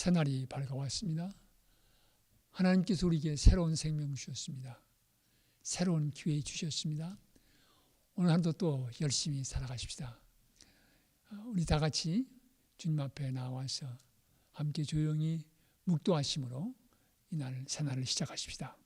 새날이 밝아왔습니다. 하나님께서 우리에게 새로운 생명 주셨습니다. 새로운 기회 주셨습니다. 오늘 하루도 또 열심히 살아가십시다. 우리 다 같이 주님 앞에 나와서 함께 조용히 묵도하심으로 이날 새날을 시작하십시다.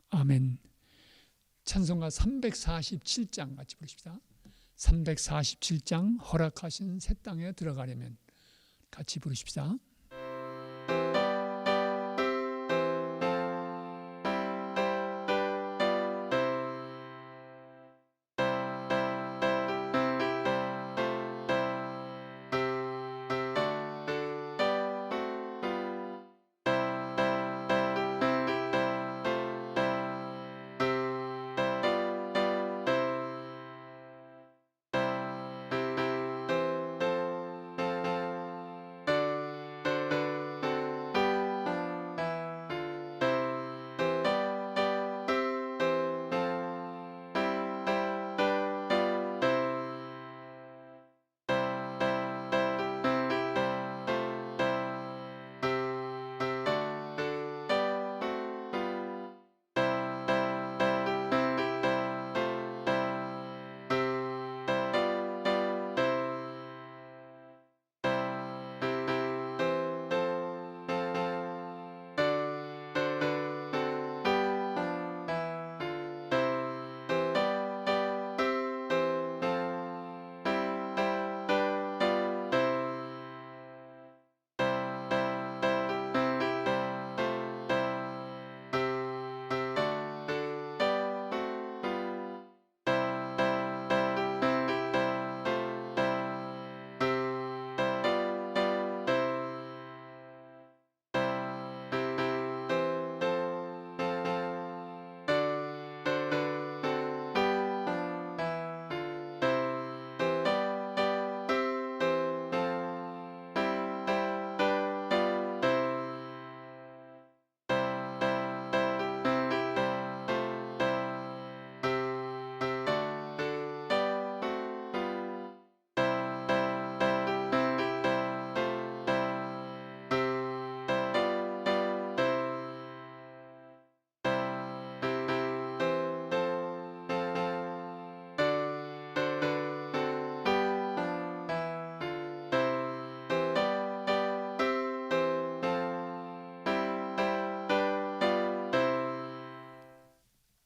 아멘. 찬송가 347장 같이 부르십시다. 347장 허락하신 새 땅에 들어가려면 같이 부르십시다.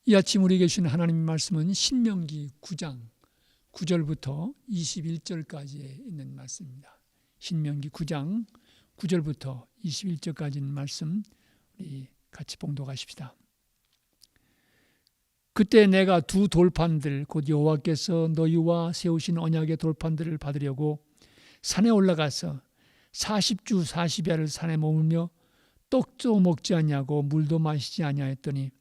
이 아침 우리에게 주신 하나님의 말씀은 신명기 9장 9절부터 21절까지에 있는 말씀입니다. 신명기 9장 9절부터 21절까지 있는 말씀 우리 같이 봉독하십시다. 그때 내가 두 돌판들 곧 여호와께서 너희와 세우신 언약의 돌판들을 받으려고 산에 올라가서 40주 40야를 산에 머물며 떡도 먹지 아니하고 물도 마시지 아니하였더니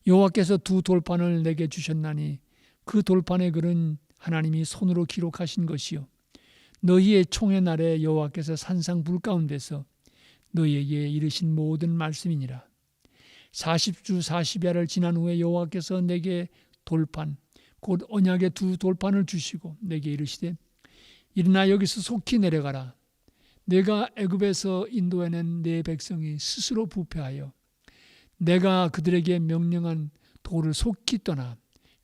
여호와께서 두 돌판을 내게 주셨나니 그 돌판의 글은 하나님이 손으로 기록하신 것이요 너희의 총의 날에 여호와께서 산상 불 가운데서 너희에게 이르신 모든 말씀이니라. 40주 40야를 지난 후에 여호와께서 내게 돌판 곧 언약의 두 돌판을 주시고 내게 이르시되 일어나 여기서 속히 내려가라. 내가 애굽에서 인도해낸 내 백성이 스스로 부패하여 내가 그들에게 명령한 도를 속히 떠나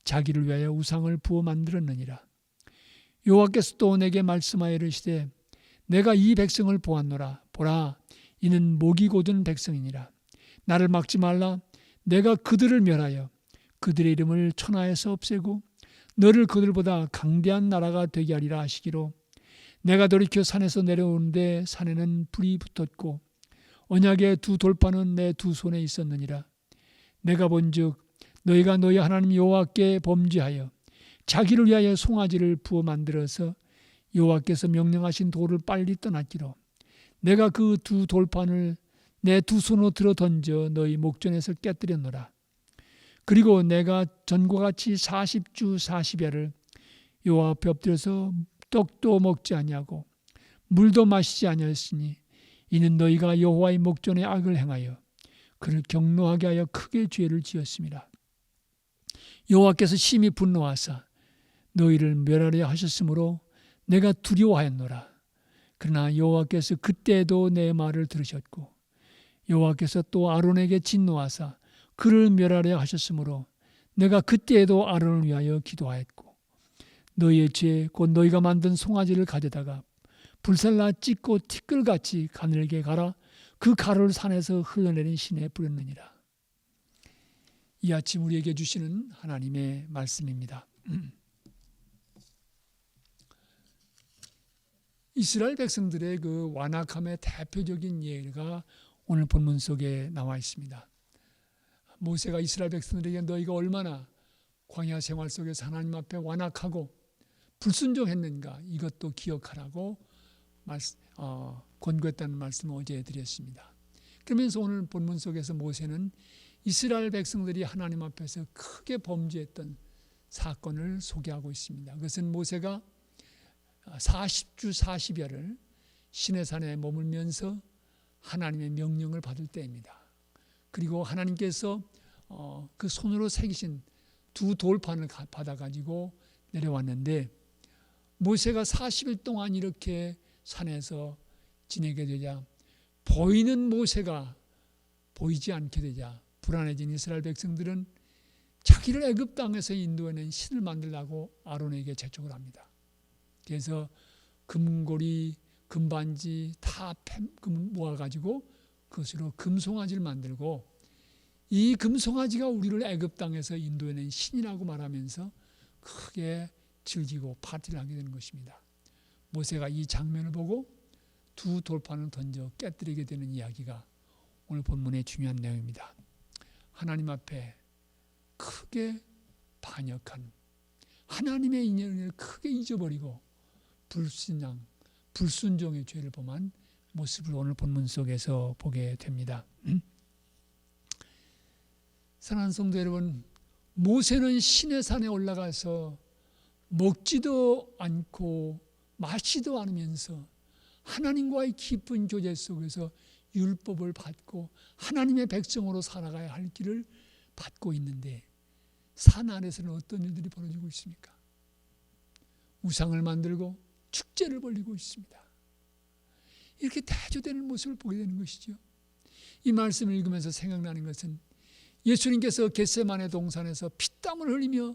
자기를 위하여 우상을 부어 만들었느니라. 여호와께서 또 내게 말씀하여 이르시되 내가 이 백성을 보았노라. 보라, 이는 목이 곧은 백성이니라. 나를 막지 말라. 내가 그들을 멸하여 그들의 이름을 천하에서 없애고 너를 그들보다 강대한 나라가 되게 하리라 하시기로 내가 돌이켜 산에서 내려오는데 산에는 불이 붙었고 언약의 두 돌판은 내 두 손에 있었느니라. 내가 본즉 너희가 너희 하나님 여호와께 범죄하여 자기를 위하여 송아지를 부어 만들어서 여호와께서 명령하신 돌을 빨리 떠났기로 내가 그 두 돌판을 내 두 손으로 들어 던져 너희 목전에서 깨뜨렸노라. 그리고 내가 전과 같이 40주 40야를 여호와 앞에 엎드려서 떡도 먹지 아니하고 물도 마시지 아니하였으니 이는 너희가 여호와의 목전에 악을 행하여 그를 경노하게 하여 크게 죄를 지었습니다. 여호와께서 심히 분노하사 너희를 멸하려 하셨으므로 내가 두려워하였노라. 그러나 여호와께서 그때도 내 말을 들으셨고 여호와께서 또 아론에게 진노하사 그를 멸하려 하셨으므로 내가 그때에도 아론을 위하여 기도하였고 너희의 죄 곧 너희가 만든 송아지를 가져다가 불살라 찢고 티끌같이 가늘게 갈아 그 가루를 산에서 흘러내린 시내에 뿌렸느니라. 이 아침 우리에게 주시는 하나님의 말씀입니다. 이스라엘 백성들의 그 완악함의 대표적인 예가 오늘 본문 속에 나와 있습니다. 모세가 이스라엘 백성들에게 너희가 얼마나 광야 생활 속에서 하나님 앞에 완악하고 불순종했는가 이것도 기억하라고 권고했다는 말씀을 어제 드렸습니다. 그러면서 오늘 본문 속에서 모세는 이스라엘 백성들이 하나님 앞에서 크게 범죄했던 사건을 소개하고 있습니다. 그것은 모세가 40주 40야를 시내산에 머물면서 하나님의 명령을 받을 때입니다. 그리고 하나님께서 그 손으로 새기신 두 돌판을 받아가지고 내려왔는데 모세가 40일 동안 이렇게 산에서 지내게 되자 보이는 모세가 보이지 않게 되자 불안해진 이스라엘 백성들은 자기를 애굽 땅에서 인도해낸 신을 만들라고 아론에게 재촉을 합니다. 그래서 금고리, 금반지 다 모아가지고 그것으로 금송아지를 만들고 이 금송아지가 우리를 애굽 땅에서 인도해낸 신이라고 말하면서 크게 즐기고 파티를 하게 되는 것입니다. 모세가 이 장면을 보고 두 돌판을 던져 깨뜨리게 되는 이야기가 오늘 본문의 중요한 내용입니다. 하나님 앞에 크게 반역한 하나님의 인연을 크게 잊어버리고 불신앙, 불순종의 죄를 범한 모습을 오늘 본문 속에서 보게 됩니다. 사랑하는 성도 여러분, 모세는 시내산에 올라가서 먹지도 않고 마시지도 않으면서 하나님과의 깊은 교제 속에서 율법을 받고 하나님의 백성으로 살아가야 할 길을 받고 있는데 산 아래서는 어떤 일들이 벌어지고 있습니까? 우상을 만들고 축제를 벌이고 있습니다. 이렇게 대조되는 모습을 보게 되는 것이죠. 이 말씀을 읽으면서 생각나는 것은 예수님께서 겟세마네 동산에서 피땀을 흘리며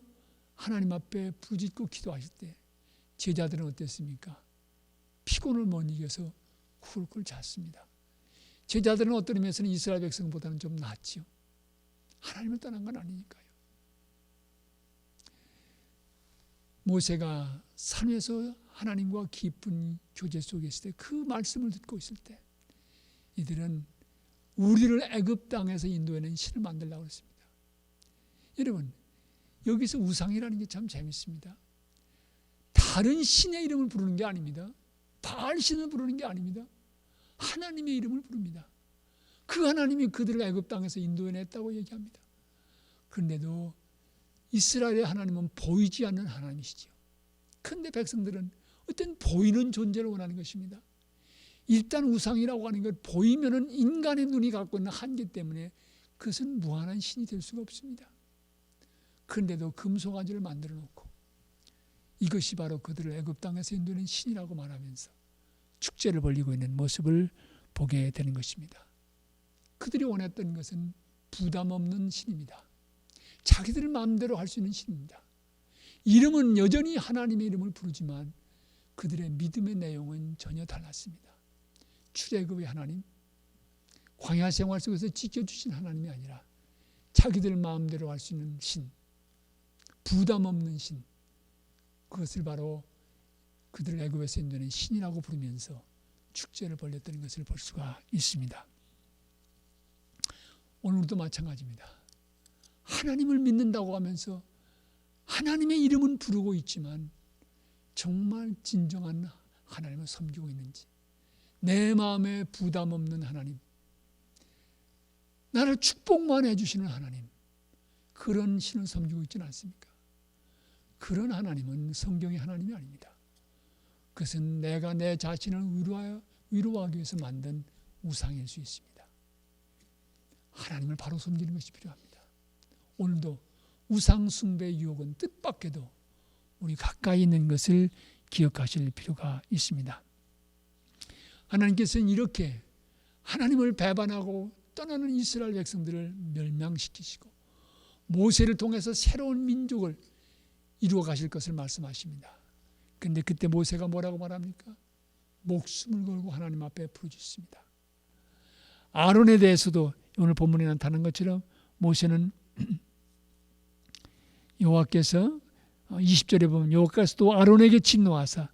하나님 앞에 부짓고 기도하실 때 제자들은 어땠습니까? 피곤을 못 이겨서 쿨쿨 잤습니다. 제자들은 어떤 의미에서는 이스라엘 백성보다는 좀 낫지요. 하나님을 떠난 건 아니니까요. 모세가 산 위에서 하나님과 깊은 교제 속에 있을 때 그 말씀을 듣고 있을 때 이들은 우리를 애굽 땅에서 인도해낸 신을 만들려고 했습니다. 여러분, 여기서 우상이라는 게 참 재밌습니다. 다른 신의 이름을 부르는 게 아닙니다. 바알 신을 부르는 게 아닙니다. 하나님의 이름을 부릅니다. 그 하나님이 그들을 애굽 땅에서 인도해냈다고 얘기합니다. 그런데도 이스라엘의 하나님은 보이지 않는 하나님이시죠. 그런데 백성들은 어떤 보이는 존재를 원하는 것입니다. 일단 우상이라고 하는 것 보이면은 인간의 눈이 갖고 있는 한계 때문에 그것은 무한한 신이 될 수가 없습니다. 그런데도 금송아지를 만들어 놓고 이것이 바로 그들을 애굽 땅에서 인도하는 신이라고 말하면서 축제를 벌이고 있는 모습을 보게 되는 것입니다. 그들이 원했던 것은 부담 없는 신입니다. 자기들 마음대로 할 수 있는 신입니다. 이름은 여전히 하나님의 이름을 부르지만 그들의 믿음의 내용은 전혀 달랐습니다. 출애굽의 하나님, 광야 생활 속에서 지켜주신 하나님이 아니라 자기들 마음대로 할 수 있는 신, 부담 없는 신, 그것을 바로 그들을 애굽에서 인도하는 신이라고 부르면서 축제를 벌였던 것을 볼 수가 있습니다. 오늘도 마찬가지입니다. 하나님을 믿는다고 하면서 하나님의 이름은 부르고 있지만 정말 진정한 하나님을 섬기고 있는지, 내 마음에 부담 없는 하나님, 나를 축복만 해주시는 하나님, 그런 신을 섬기고 있지는 않습니까? 그런 하나님은 성경의 하나님이 아닙니다. 그것은 내가 내 자신을 위로하기 위해서 만든 우상일 수 있습니다. 하나님을 바로 섬기는 것이 필요합니다. 오늘도 우상 숭배의 유혹은 뜻밖에도 우리 가까이 있는 것을 기억하실 필요가 있습니다. 하나님께서는 이렇게 하나님을 배반하고 떠나는 이스라엘 백성들을 멸망시키시고 모세를 통해서 새로운 민족을 이루어 가실 것을 말씀하십니다. 그런데 그때 모세가 뭐라고 말합니까? 목숨을 걸고 하나님 앞에 부르짖습니다. 아론에 대해서도 오늘 본문에 나타난 것처럼 모세는 여호와께서 20절에 보면 여호와께서도 아론에게 진노하사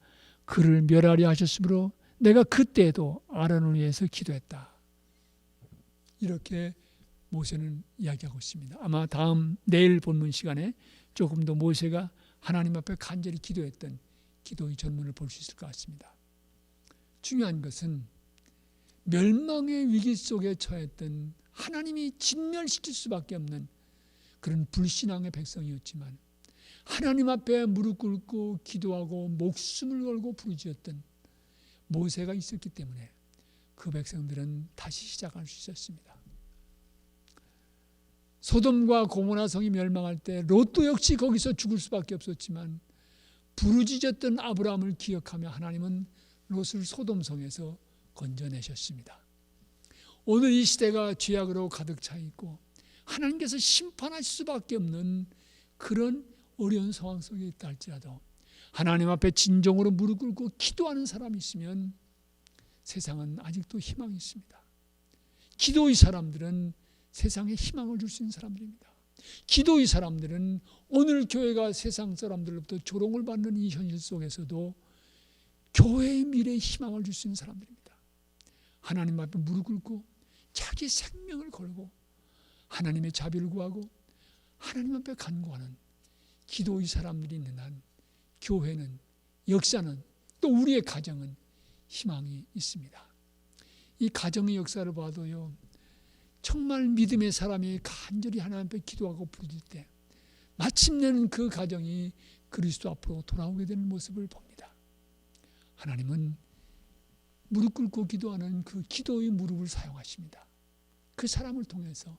그를 멸하려 하셨으므로 내가 그때도 아론을 위해서 기도했다. 이렇게 모세는 이야기하고 있습니다. 아마 내일 본문 시간에 조금 더 모세가 하나님 앞에 간절히 기도했던 기도의 전문을 볼 수 있을 것 같습니다. 중요한 것은 멸망의 위기 속에 처했던 하나님이 진멸시킬 수밖에 없는 그런 불신앙의 백성이었지만 하나님 앞에 무릎 꿇고 기도하고 목숨을 걸고 부르짖었던 모세가 있었기 때문에 그 백성들은 다시 시작할 수 있었습니다. 소돔과 고모라 성이 멸망할 때 롯도 역시 거기서 죽을 수밖에 없었지만 부르짖었던 아브라함을 기억하며 하나님은 롯을 소돔 성에서 건져내셨습니다. 오늘 이 시대가 죄악으로 가득 차 있고 하나님께서 심판할 수밖에 없는 그런 어려운 상황 속에 있다 할지라도 하나님 앞에 진정으로 무릎 꿇고 기도하는 사람이 있으면 세상은 아직도 희망이 있습니다. 기도의 사람들은 세상에 희망을 줄 수 있는 사람들입니다. 기도의 사람들은 오늘 교회가 세상 사람들로부터 조롱을 받는 이 현실 속에서도 교회의 미래에 희망을 줄 수 있는 사람들입니다. 하나님 앞에 무릎 꿇고 자기 생명을 걸고 하나님의 자비를 구하고 하나님 앞에 간구하는 기도의 사람들이 있는 한 교회는, 역사는, 또 우리의 가정은 희망이 있습니다. 이 가정의 역사를 봐도요, 정말 믿음의 사람이 간절히 하나님 앞에 기도하고 부르짖을 때 마침내는 그 가정이 그리스도 앞으로 돌아오게 되는 모습을 봅니다. 하나님은 무릎 꿇고 기도하는 그 기도의 무릎을 사용하십니다. 그 사람을 통해서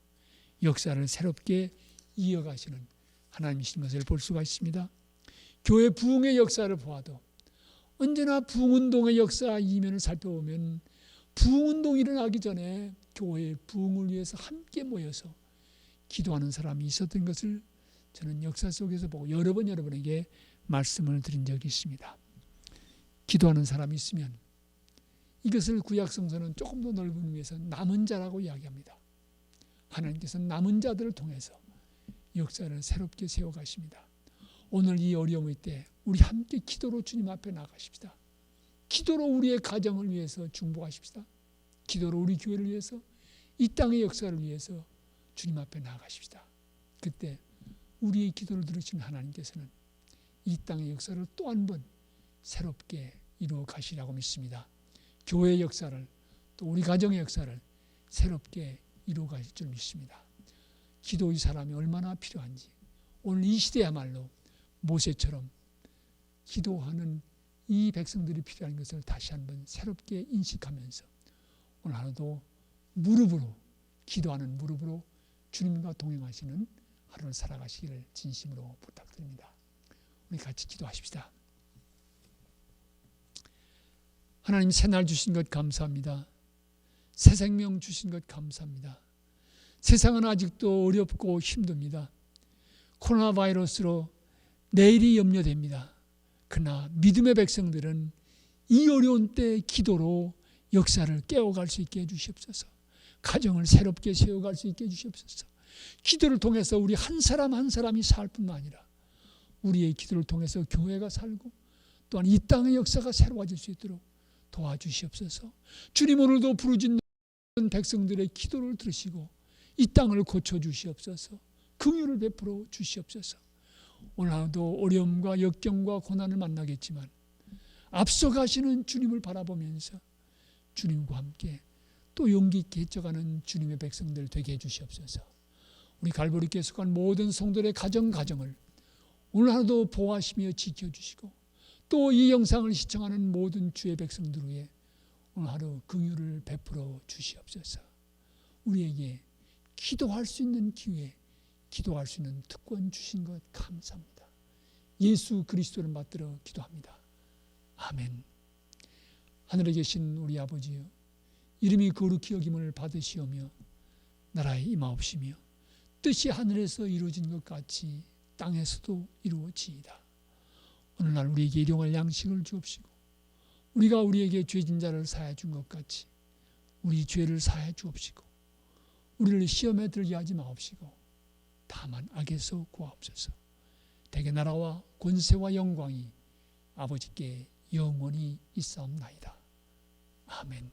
역사를 새롭게 이어가시는 하나님이신 것을 볼 수가 있습니다. 교회 부흥의 역사를 보아도 언제나 부흥운동의 역사 이면을 살펴보면 부흥운동이 일어나기 전에 교회의 부흥을 위해서 함께 모여서 기도하는 사람이 있었던 것을 저는 역사 속에서 보고 여러 번 여러분에게 말씀을 드린 적이 있습니다. 기도하는 사람이 있으면 이것을 구약성서는 조금 더 넓은 의미에서 남은 자라고 이야기합니다. 하나님께서는 남은 자들을 통해서 역사를 새롭게 세워가십니다. 오늘 이 어려움의 때 우리 함께 기도로 주님 앞에 나가십시다. 기도로 우리의 가정을 위해서 중보하십시다. 기도로 우리 교회를 위해서 이 땅의 역사를 위해서 주님 앞에 나가십시다. 그때 우리의 기도를 들으시는 하나님께서는 이 땅의 역사를 또 한 번 새롭게 이루어 가시라고 믿습니다. 교회의 역사를 또 우리 가정의 역사를 새롭게 이루어 가실 줄 믿습니다. 기도의 사람이 얼마나 필요한지 오늘 이 시대야말로 모세처럼 기도하는 이 백성들이 필요한 것을 다시 한번 새롭게 인식하면서 오늘 하루도 무릎으로 기도하는 무릎으로 주님과 동행하시는 하루를 살아가시기를 진심으로 부탁드립니다. 우리 같이 기도하십시다. 하나님 새날 주신 것 감사합니다. 새 생명 주신 것 감사합니다. 세상은 아직도 어렵고 힘듭니다. 코로나 바이러스로 내일이 염려됩니다. 그러나 믿음의 백성들은 이 어려운 때 기도로 역사를 깨워갈 수 있게 해주시옵소서. 가정을 새롭게 세워갈 수 있게 해주시옵소서. 기도를 통해서 우리 한 사람 한 사람이 살 뿐만 아니라 우리의 기도를 통해서 교회가 살고 또한 이 땅의 역사가 새로워질 수 있도록 도와주시옵소서. 주님 오늘도 부르짖는 백성들의 기도를 들으시고 이 땅을 고쳐주시옵소서. 긍휼을 베풀어 주시옵소서. 오늘 하루도 어려움과 역경과 고난을 만나겠지만 앞서가시는 주님을 바라보면서 주님과 함께 또 용기 있게 헤쳐가는 주님의 백성들 되게 해주시옵소서. 우리 갈보리교회 속한 모든 성도들의 가정을 오늘 하루도 보호하시며 지켜주시고 또 이 영상을 시청하는 모든 주의 백성들 위해 오늘 하루 긍휼을 베풀어 주시옵소서. 우리에게 기도할 수 있는 기회, 기도할 수 있는 특권 주신 것 감사합니다. 예수 그리스도를 받들어 기도합니다. 아멘. 하늘에 계신 우리 아버지여, 이름이 거룩히 여김을 받으시오며 나라에 임하옵시며 뜻이 하늘에서 이루어진 것 같이 땅에서도 이루어지이다. 오늘날 우리에게 일용할 양식을 주옵시고 우리가 우리에게 죄진 자를 사하여 준 것 같이 우리 죄를 사하여 주옵시고 우리를 시험에 들게 하지 마옵시고 다만 악에서 구하옵소서. 대개 나라와 권세와 영광이 아버지께 영원히 있사옵나이다. 아멘.